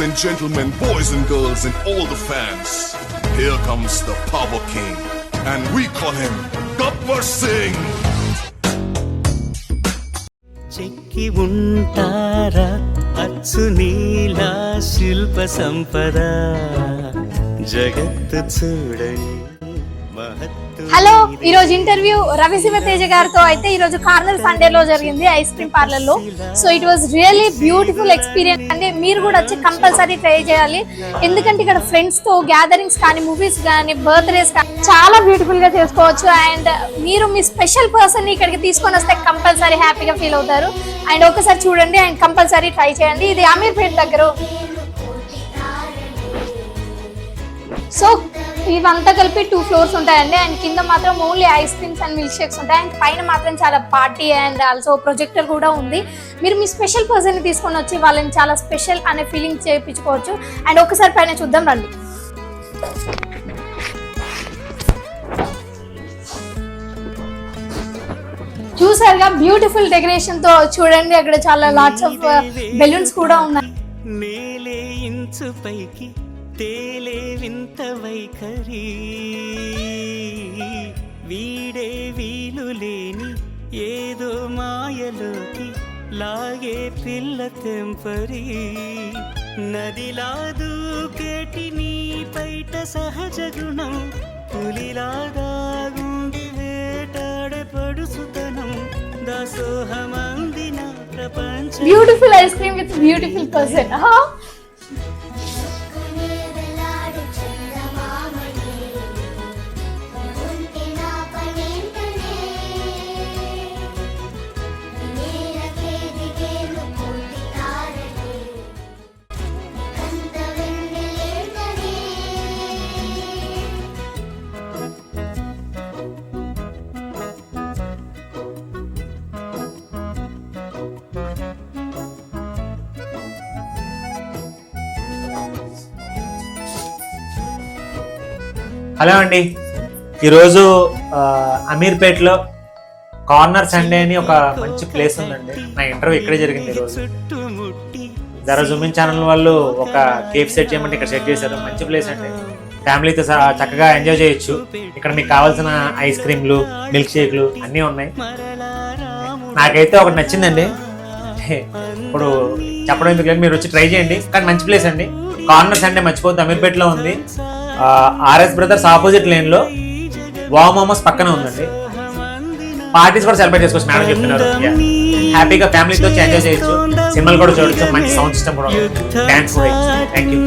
and gentlemen, boys and girls, and all the fans, here comes the Power King, and we call him Gabbar Singh. చెక్కి ఉంటారా అచ్చు నీలా శిల్ప సంపద జగత్తు చూడని. Hello, ఈ రోజు ఇంటర్వ్యూ రవిశివ తేజ గారితో అయితే ఈ రోజు కార్నల్ సండే లో జరిగింది ఐస్ క్రీమ్ పార్లర్ లో. So it was really beautiful experience అండి. మీరు కూడా వచ్చి కంపల్సరీ ట్రై చేయాలి. ఎందుకంటే ఇక్కడ ఫ్రెండ్స్ తో గ్యాదరింగ్స్ కానీ, మూవీస్ కానీ, బర్త్డేస్ కానీ చాలా బ్యూటిఫుల్ గా చేసుకోవచ్చు. అండ్ మీరు మీ స్పెషల్ పర్సన్ ని ఇక్కడికి తీసుకొని వస్తే కంపల్సరీ హ్యాపీగా ఫీల్ అవుతారు. అండ్ ఒకసారి చూడండి అండ్ కంపల్సరీ ట్రై చేయండి. ఇది అమీర్పేట్ దగ్గర. సో ఇవంతా కలిపి 2 floors ఉంటాయండి. అండ్ కింద మాత్రం only ice creams and milk shakes ఉంటాయి. అండ్ పైన మాత్రం చాలా పార్టీ అండ్ ఆల్సో ప్రొజెక్టర్ కూడా ఉంది. మీరు మీ స్పెషల్ పర్సన్ ని తీసుకొని వచ్చి వాళ్ళని చాలా స్పెషల్ అనే ఫీలింగ్ చేయించుకోవచ్చు. అండ్ ఒకసారి పైన చూద్దాం రండి. చూసారుగా బ్యూటిఫుల్ డెకరేషన్ తో చూడండి. అక్కడ చాలా లాట్స్ ఆఫ్ బెలూన్స్ కూడా ఉన్నాయి. తేలే వింత వైఖరి వీడే వీలు లేని ఏదో మాయలోకి లాగే పిల్ల తెంపరి నదిలా దూకేటి నీ పైట సహజ గుణం పులిలాగా గుండి వేటాడే పడుసుతనం దాసోహమందిన ప్రపంచం. Beautiful eyes cream with beautiful person. Hello అండి, ఈరోజు అమీర్పేట్లో కార్నర్ సండే అని ఒక మంచి ప్లేస్ ఉందండి. నా ఇంటర్వ్యూ ఇక్కడే జరిగింది. ఈరోజు జరా జూమిన్ ఛానల్ వాళ్ళు ఒక కేఫ్ సెట్ చేయమంటే ఇక్కడ సెట్ చేశారు. మంచి ప్లేస్ అండి. ఫ్యామిలీతో చక్కగా ఎంజాయ్ చేయొచ్చు. ఇక్కడ మీకు కావాల్సిన ఐస్ క్రీమ్లు, మిల్క్ షేక్లు అన్నీ ఉన్నాయి. నాకైతే ఒకటి నచ్చిందండి. ఇప్పుడు చెప్పడం ఎందుకు లేదు, మీరు వచ్చి ట్రై చేయండి. కానీ మంచి ప్లేస్ అండి. కార్నర్ సండే మర్చిపోద్దు, అమీర్పేట్లో ఉంది. ఆర్ఎస్ బ్రదర్స్ ఆపోజిట్ లేన్ లో వావ్ మోమోస్ పక్కన ఉందండి. పార్టీస్ కూడా సెలబ్రేట్ చేసుకోవచ్చు మేడం చెప్తున్నారు. హ్యాపీగా ఫ్యామిలీతో ఎంజాయ్ చేయొచ్చు. సినిమాలు కూడా చూడొచ్చు. మంచి సౌండ్ సిస్టమ్ కూడా ఉంది. Thanks for it. Thank you.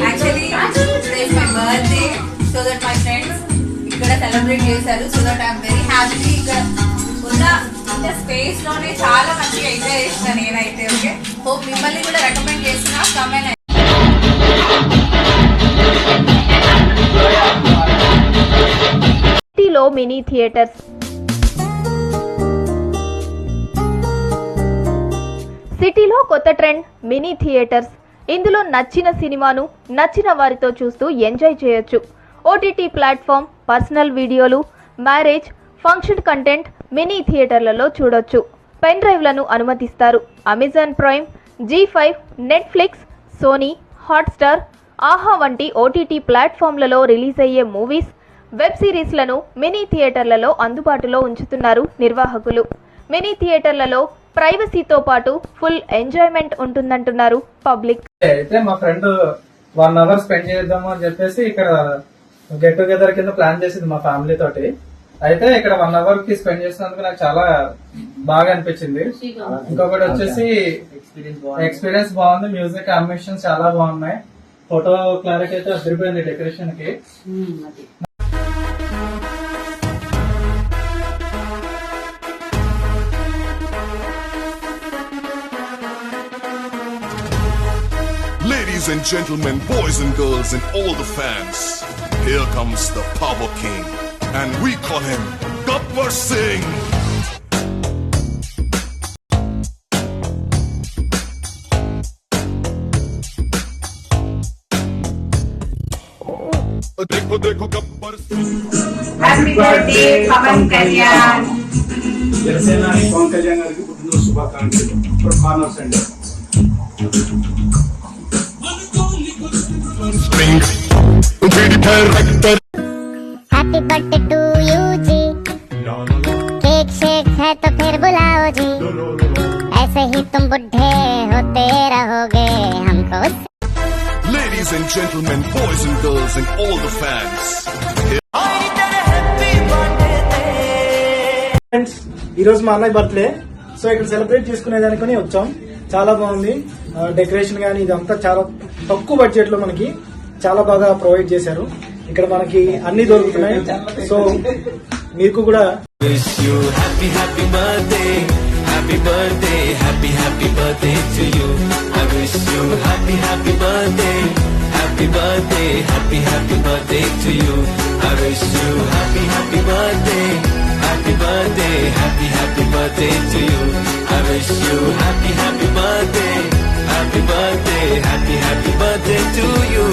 Actually, today is my birthday, so that my friends ఇక్కడ సెలబ్రేట్ చేశారు. So that I'm very happy. ఇక్కడ ఉన్న స్పేస్ లోనే చాలా మంచిగా ఎంజాయ్ చేసిన నేనైతే. ఓకే, హోప్ మిమ్మల్ని కూడా రికమెండ్ చేస్తున్నా. కమెంట్ సిటీలో మినీ థియేటర్స్. సిటీలో కొత్త ట్రెండ్ మినీ థియేటర్స్. ఇందులో నచ్చిన సినిమాను నచ్చిన వారితో చూస్తూ ఎంజాయ్ చేయొచ్చు. ఓటీటీ ప్లాట్ఫామ్, పర్సనల్ వీడియోలు, మ్యారేజ్, ఫంక్షన్ కంటెంట్ మినీ థియేటర్లలో చూడొచ్చు. పెన్ డ్రైవ్లను అనుమతిస్తారు. Amazon Prime, G5, Netflix, Sony, Hotstar, Aha వంటి ఓటీటీ ప్లాట్ఫామ్లలో రిలీజ్ అయ్యే మూవీస్, వెబ్ సిరీస్లను మినీ థియేటర్లలో అందుబాటులో ఉంచుతున్నారు నిర్వాహకులు. మినీ థియేటర్లలో ప్రైవసీతో పాటు ఫుల్ ఎంజాయ్మెంట్ ఉంటుందంటున్నారు పబ్లిక్. అయితే మా ఫ్రెండ్ 1 hour స్పెండ్ చేద్దాము అని చెప్పేసి ఇక్కడ గెట్ టుగెదర్ కింద ప్లాన్ చేసింది మా ఫ్యామిలీ తోటి. అయితే ఇక్కడ 1 అవర్ కి స్పెండ్ చేసినందుకు నాకు చాలా బాగా అనిపించింది. ఇంకొకటి వచ్చేసి ఎక్స్పీరియన్స్ బాగుంది. మ్యూజిక్ కాంబినేషన్ చాలా బాగున్నాయి. ఫోటో క్లారిటీ అయితే అదిరిపోయింది డెకరేషన్ కి. Ladies and gentlemen, boys and girls, and all the fans, here comes the Power King, and we call him Gabbar Singh. देखो देखो गब्बर सिंह. Happy birthday Pawan Kalyan. జనసేన పవన్ కళ్యాణ్ గారికి పుట్టినరోజు శుభాకాంక్షలు. Corner Sunday. Happy birthday to you जी, cake शेक है तो फिर बुलाओ जी, ऐसे ही तुम बुढ़े होते रहोगे हमको. Ladies and gentlemen, boys and girls, and all the fans, friends, ఈ రోజు మా అన్నయ్య బర్త్డే. సో ఇక్కడ సెలబ్రేట్ చేసుకునేదానికని వచ్చాం. చాలా బాగుంది డెకరేషన్ గానీ, ఇదంతా చాలా తక్కువ బడ్జెట్ లో మనకి చాలా బాగా ప్రొవైడ్ చేశారు. ఇక్కడ మనకి అన్ని దొరుకుతున్నాయి. సో మీకు కూడా Wish you happy happy birthday, happy birthday, happy happy birthday to you. I wish you happy happy birthday, happy birthday, happy happy birthday to you. I wish you happy happy birthday, happy birthday, happy happy birthday to you. I wish you happy happy birthday, happy birthday, happy happy birthday to you.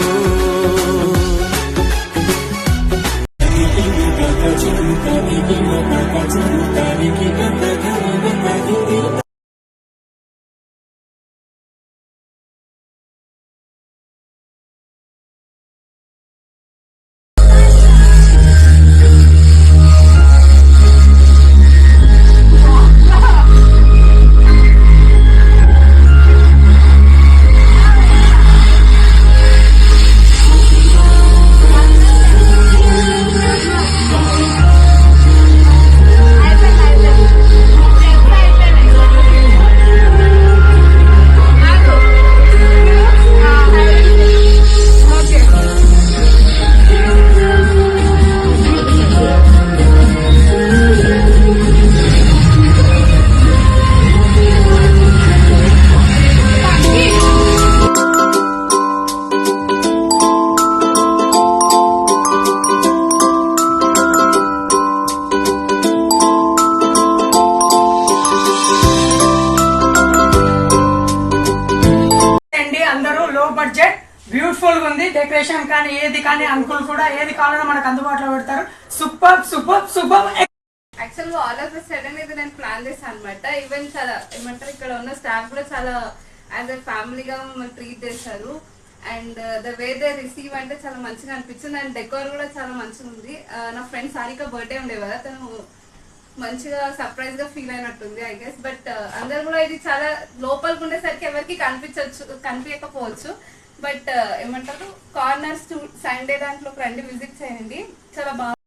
Budget beautiful గా ఉంది. Decoration కానీ ఏది కానీ uncle కూడా ఏది కావాలన్నా మనకు అందుబాటులో పెడతారు. Super super super. యాక్చువల్ గా ఆల్ ఆఫ్ సడన్ ఇది నేను ప్లాన్ చేశాను అనమాట. ఈవెన్ చాలా ఏమంటారు, ఇక్కడ ఉన్న స్టాఫ్ కూడా చాలా యాజ్ ఎ ఫ్యామిలీగా మమ్మల్ని ట్రీట్ చేశారు. And the way they receive అంటే చాలా మంచిగా అనిపించింది. అండ్ డెకోర్ కూడా చాలా మంచిగా ఉంది. నా ఫ్రెండ్ సారిక బర్త్డే ఉండే కదా, తను మంచిగా సర్ప్రైజ్ గా ఫీల్ అయినట్టుంది ఐ గెస్. బట్ అందరు కూడా ఇది చాలా లోపలికి ఉండేసరికి ఎవరికి కనిపించకపోవచ్చు. బట్ ఏమంటారు, కార్నర్స్ సండే దాంట్లోకి రండి, విజిట్ చేయండి, చాలా బాగుంది.